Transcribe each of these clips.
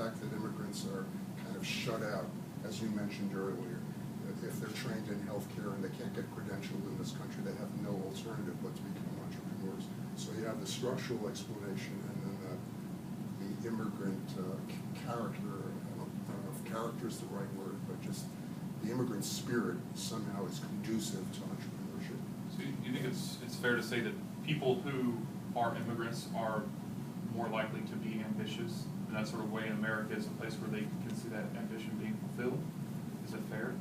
fact that immigrants are kind of shut out, as you mentioned earlier. If they're trained in healthcare and they can't get credentialed in this country, they have no alternative but to become entrepreneurs. So you have the structural explanation and then the immigrant character. I don't know if character is the right word, but just the immigrant spirit somehow is conducive to entrepreneurship. So you think it's fair to say that people who are immigrants are more likely to be ambitious in that sort of way, and America is a place where they can see that ambition being fulfilled? Is it fair?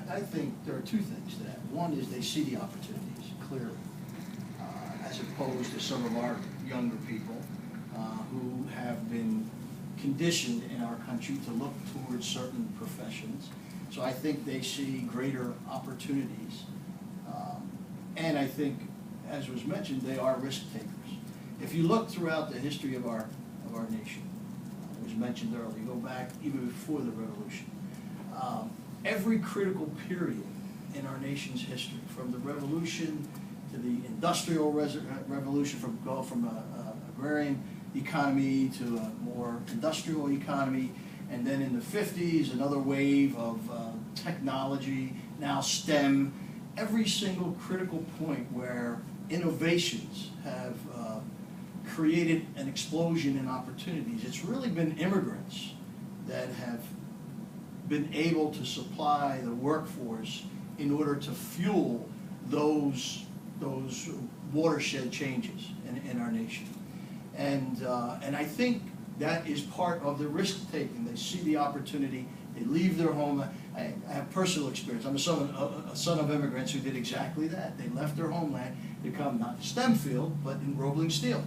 I think there are two things to that. One is they see the opportunities clearly, as opposed to some of our younger people who have been conditioned in our country to look towards certain professions. So I think they see greater opportunities. And I think, as was mentioned, they are risk takers. If you look throughout the history of our nation, it was mentioned earlier, you go back even before the revolution, every critical period in our nation's history, from the revolution to the industrial revolution, from an agrarian economy to a more industrial economy, and then in the 50s, another wave of technology, now STEM, every single critical point where innovations have created an explosion in opportunities, it's really been immigrants that have been able to supply the workforce in order to fuel those watershed changes in our nation. And I think that is part of the risk taking. They see the opportunity, they leave their home. I have personal experience. I'm a son of immigrants who did exactly that. They left their homeland to come, not in STEM field, but in Roebling Steel.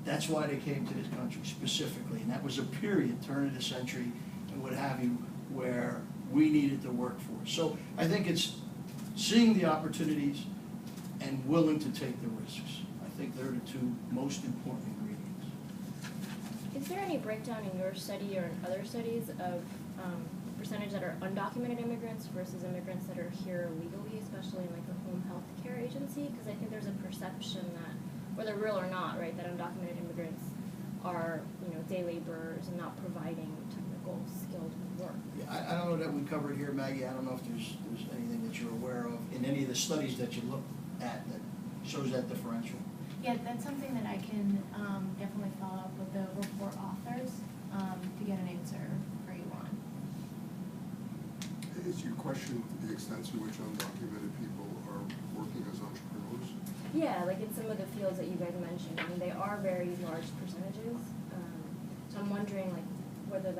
That's why they came to this country specifically. And that was a period, turn of the century, and what have you, where we needed the workforce. So I think it's seeing the opportunities and willing to take the risks. I think they're the two most important ingredients. Is there any breakdown in your study or in other studies of percentage that are undocumented immigrants versus immigrants that are here legally, especially in like the home health care agency? Because I think there's a perception that, whether real or not, right, that undocumented immigrants are, day laborers and not providing technical skilled work. Yeah, I don't know that we covered here, Maggie. I don't know if there's anything that you're aware of in any of the studies that you look at that shows that differential. Yeah, that's something that I can definitely follow up with the report authors to get an answer for you on. Is your question the extent to which undocumented people are working as entrepreneurs? Yeah, like in some of the fields that you guys mentioned, I mean, they are very large percentages. So I'm wondering, like, whether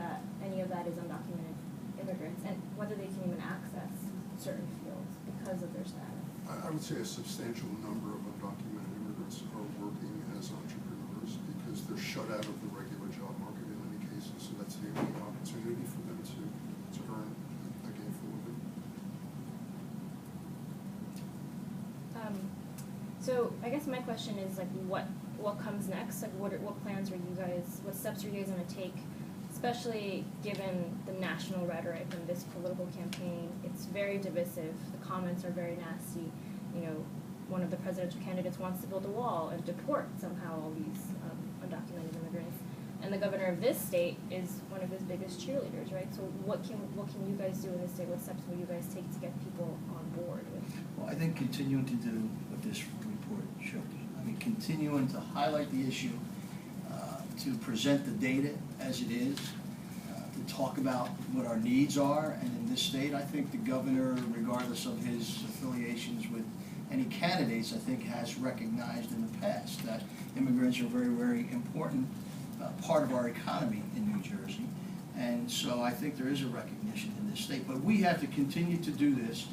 any of that is undocumented immigrants and whether they can even access certain fields because of their status. I would say a substantial number of undocumented immigrants are working as entrepreneurs because they're shut out of the regular job market in many cases, so that's the only opportunity for them to earn a gainful living. So I guess my question is, like, what comes next? Like, what plans are you guys, what steps are you guys going to take, especially given the national rhetoric in this political campaign? It's very divisive. The comments are very nasty. One of the presidential candidates wants to build a wall and deport somehow all these undocumented immigrants. And the governor of this state is one of his biggest cheerleaders, right? So what can you guys do in this state? What steps will you guys take to get people on board with? Well, I think continuing to do what this report shows. I mean, continuing to highlight the issue, to present the data as it is, to talk about what our needs are. And in this state, I think the governor, regardless of his affiliations with any candidates, I think has recognized in the past that immigrants are a very, very important part of our economy in New Jersey. And so I think there is a recognition in this state. But we have to continue to do this.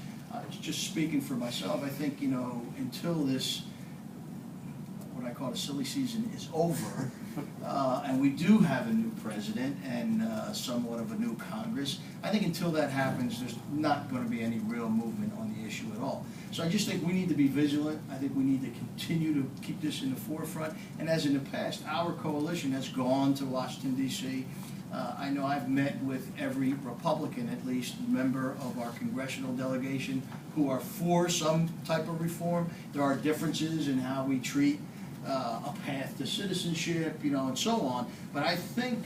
Just speaking for myself, I think, until this, what I call a silly season, is over, and we do have a new president and somewhat of a new Congress, I think until that happens, there's not going to be any real movement on the issue at all. So I just think we need to be vigilant. I think we need to continue to keep this in the forefront. And as in the past, our coalition has gone to Washington, D.C. I know I've met with every Republican, at least, member of our congressional delegation who are for some type of reform. There are differences in how we treat a path to citizenship, and so on. But I think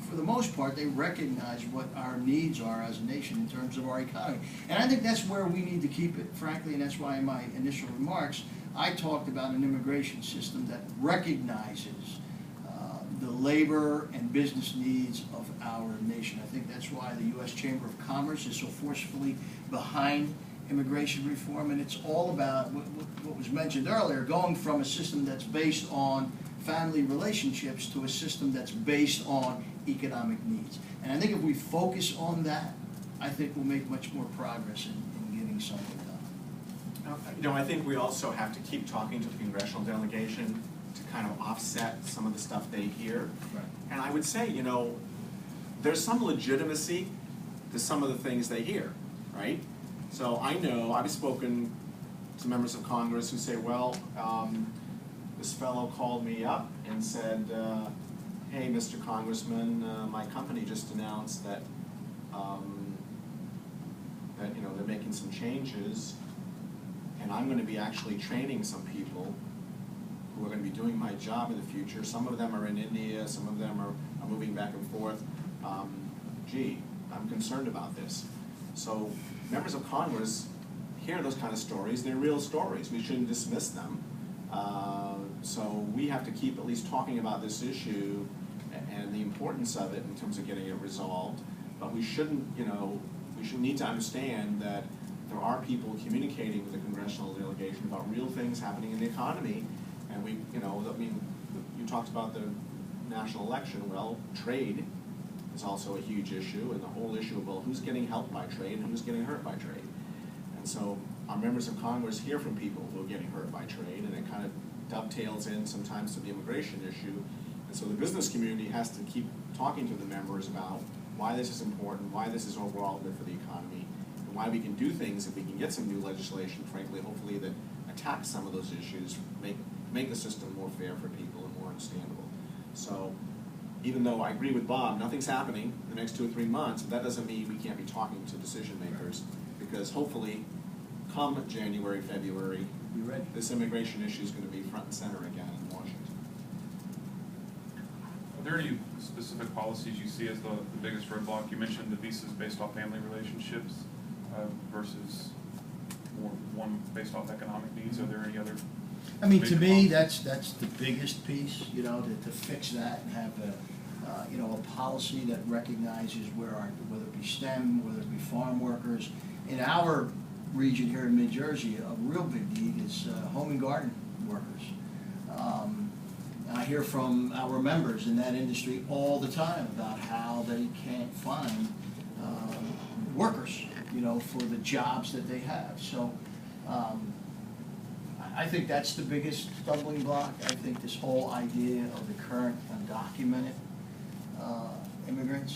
for the most part, they recognize what our needs are as a nation in terms of our economy. And I think that's where we need to keep it, frankly, and that's why in my initial remarks, I talked about an immigration system that recognizes the labor and business needs of our nation. I think that's why the U.S. Chamber of Commerce is so forcefully behind immigration reform, and it's all about what was mentioned earlier, going from a system that's based on family relationships to a system that's based on economic needs. And I think if we focus on that, I think we'll make much more progress in getting something done. You know, I think we also have to keep talking to the congressional delegation to kind of offset some of the stuff they hear. Right. And I would say, you know, there's some legitimacy to some of the things they hear, right? So I know, I've spoken to members of Congress who say, well, this fellow called me up and said, hey, Mr. Congressman, my company just announced that, you know, they're making some changes, and I'm going to be actually training some people who are going to be doing my job in the future. Some of them are in India, some of them are moving back and forth. Gee, I'm concerned about this. So members of Congress hear those kind of stories. They're real stories. We shouldn't dismiss them. So we have to keep at least talking about this issue and the importance of it in terms of getting it resolved. But we shouldn't, you know, we should need to understand that there are people communicating with the congressional delegation about real things happening in the economy. And we, you know, I mean, you talked about the national election. Well, trade is also a huge issue, and the whole issue of, well, who's getting helped by trade and who's getting hurt by trade. And so our members of Congress hear from people who are getting hurt by trade, and it kind of dovetails in sometimes to the immigration issue. And so the business community has to keep talking to the members about why this is important, why this is overall good for the economy, and why we can do things if we can get some new legislation, frankly, hopefully, that attacks some of those issues, make the system more fair for people and more understandable. So even though I agree with Bob, nothing's happening in the next 2 or 3 months, that doesn't mean we can't be talking to decision makers, because hopefully come January, February, You ready? this immigration issue is going to be front and center again in Washington. Are there any specific policies you see as the biggest roadblock? You mentioned the visas based off family relationships versus one based off economic needs. Are there any other? I mean, to big me, policies? that's the biggest piece, you know, to fix that and have a, you know, a policy that recognizes whether it be STEM, whether it be farm workers. In our region here in Mid-Jersey, a real big need is home and garden workers. I hear from our members in that industry all the time about how they can't find workers, you know, for the jobs that they have. So I think that's the biggest stumbling block. I think this whole idea of the current undocumented immigrants,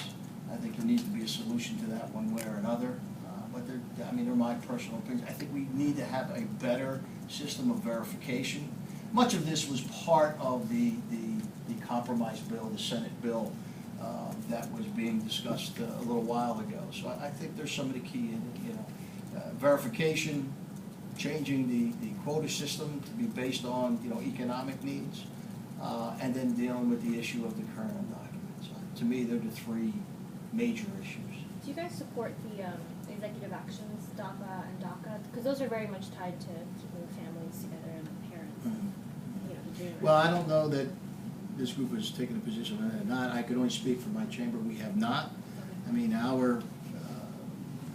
I think there needs to be a solution to that one way or another. But they're my personal opinions. I think we need to have a better system of verification. Much of this was part of the compromise bill, the Senate bill that was being discussed a little while ago. So I think there's some of the key in it, you know, verification, changing the quota system to be based on, you know, economic needs, and then dealing with the issue of the current undocumented. To me, they're the three major issues. Do you guys support the executive actions, DAPA and DACA? Because those are very much tied to keeping the families together and the parents, you know, the dream. Well, I don't know that this group has taken a position on that or not. I could only speak for my chamber. We have not. I mean,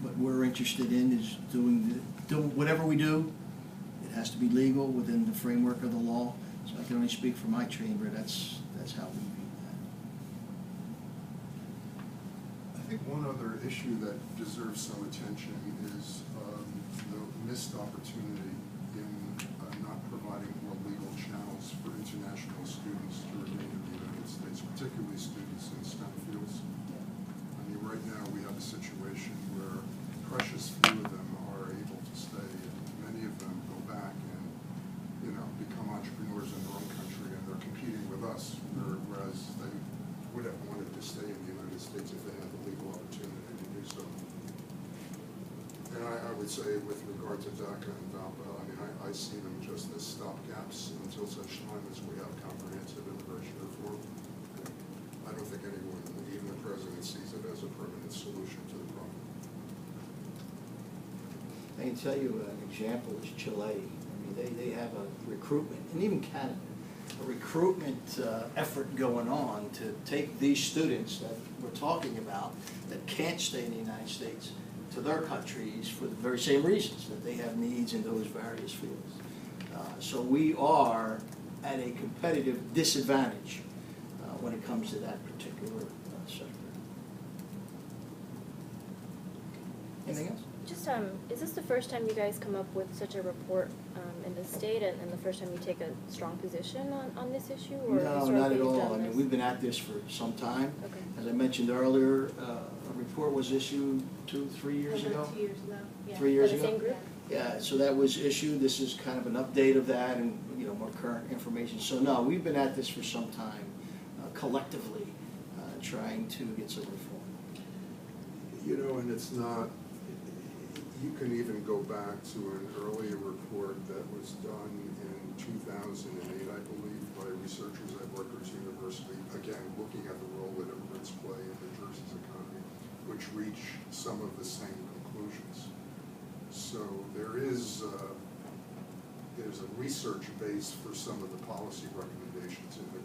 what we're interested in is doing whatever we do. It has to be legal within the framework of the law. So I can only speak for my chamber. That's how we view that. I think one other issue that deserves some attention is the missed opportunity in not providing more legal channels for international students to remain in the United States, particularly students in STEM fields. I mean, right now we have a situation where precious few of them are able to stay, and many of them go back and, you know, become entrepreneurs in their own country, and they're competing with us, whereas they would have wanted to stay in the United States if they had the legal opportunity to do so. And I would say with regard to DACA and DAPA, I mean, I see them just as stopgaps until such time as we have comprehensive immigration reform. I don't think anyone, even a permanent solution to the problem. I can tell you an example is Chile. I mean, they have a recruitment, and even Canada, a recruitment effort going on to take these students that we're talking about that can't stay in the United States to their countries for the very same reasons, that they have needs in those various fields. So we are at a competitive disadvantage when it comes to that particular sector. Anything else? Just, is this the first time you guys come up with such a report in the state, and the first time you take a strong position on this issue, or No, not historically at you've all. done I mean, this? we've been at this for some time. Okay. As I mentioned earlier, a report was issued 2-3 years ago. 2 years ago, yeah. 3 years For ago? the same group? Yeah, so that was issued. This is kind of an update of that and, you know, more current information. So no, we've been at this for some time, collectively, trying to get some reform. You know, and it's not, you can even go back to an earlier report that was done in 2008, I believe, by researchers at Rutgers University, again, looking at the role that immigrants play in New Jersey's economy, which reach some of the same conclusions. So there's a research base for some of the policy recommendations in the